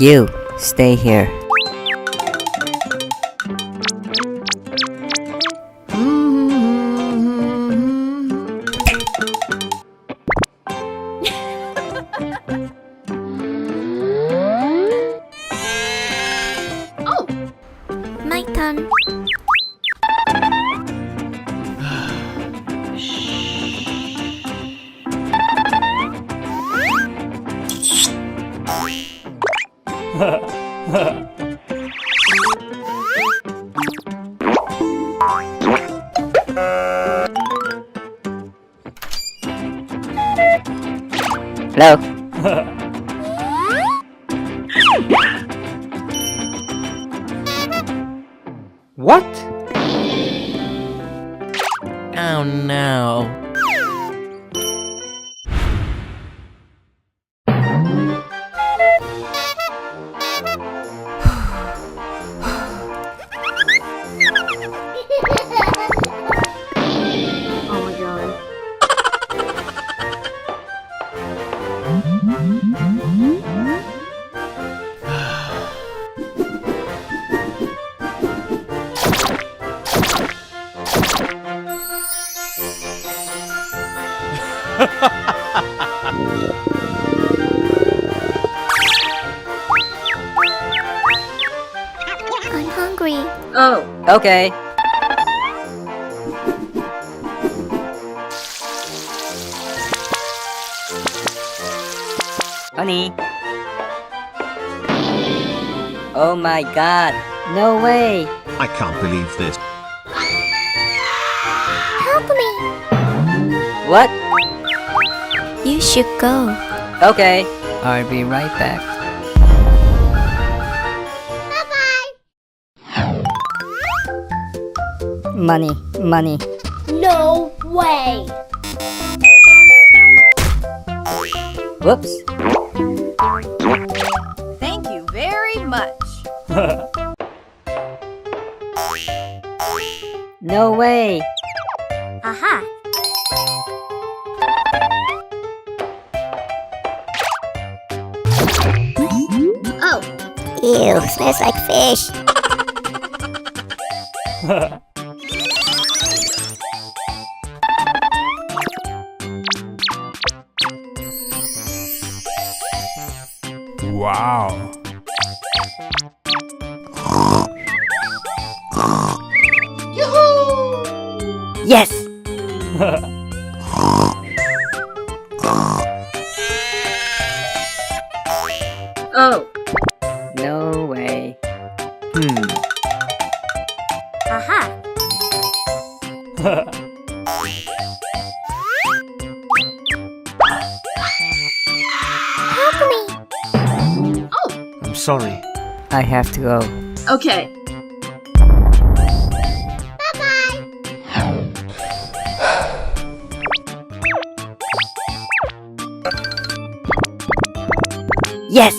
You, stay here. Oh, My turn. Hello? What? Oh no. oh my god. I'm hungry. Oh, Okay. Honey. Oh my god. No way. I can't believe this. Help me. What? You should go. Okay. I'll be right back. Money, money. No way. Whoops. thank you very much. No way. Aha. Oh, Ew, smells like fish. Wow. Yes. oh, No way. Aha. Help me. I'm sorry. I have to go. okay. Yes.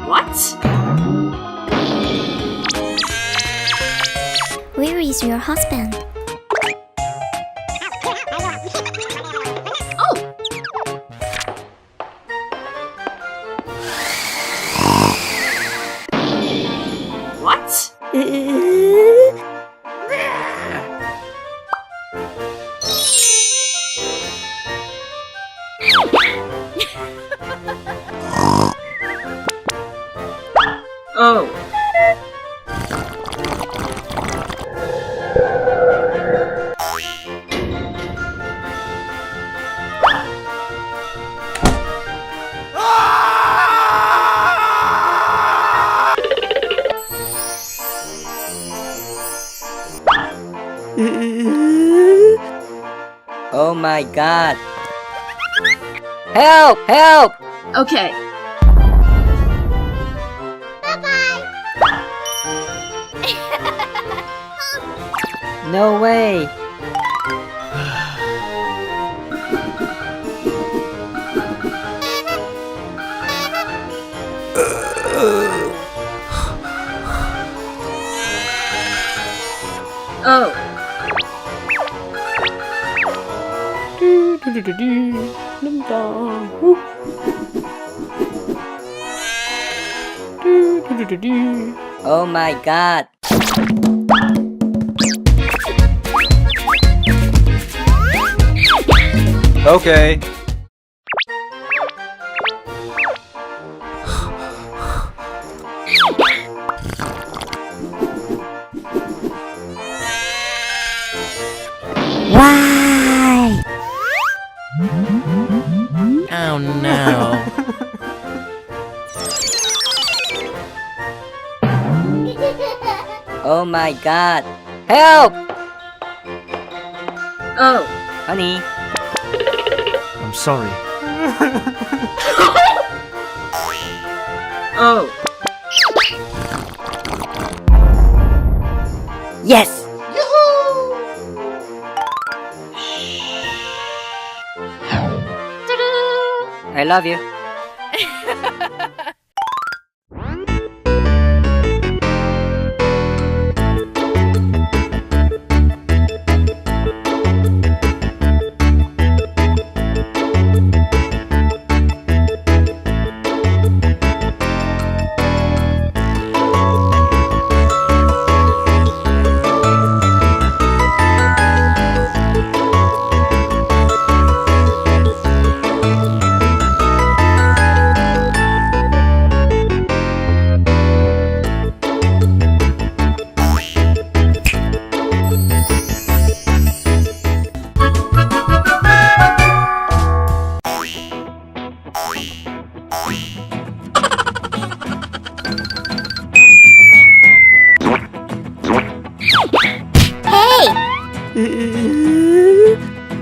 What? Where is your husband? Oh, what? oh, Oh my god. Help! Help! okay. No way. Oh, Oh my god. Okay. Why? Oh no. Oh my god. Help! Oh. Honey. I'm sorry. Oh. Yes! I love you.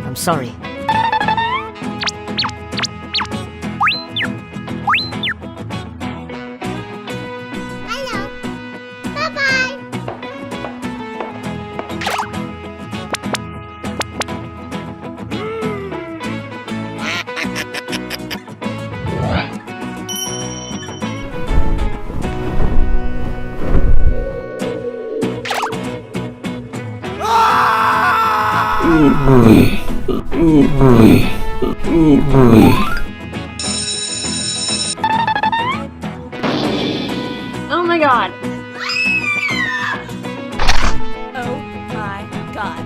I'm sorry. Hello. Bye-bye. Oh my god. Oh my god.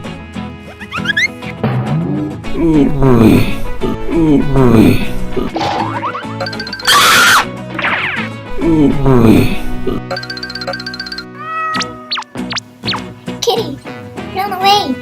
Kitty, run away.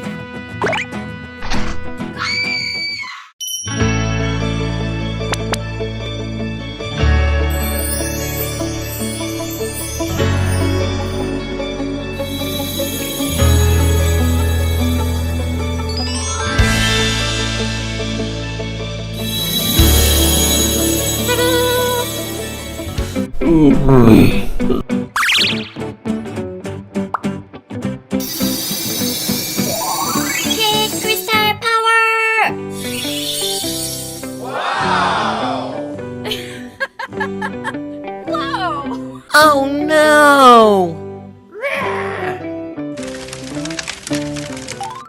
Ooh,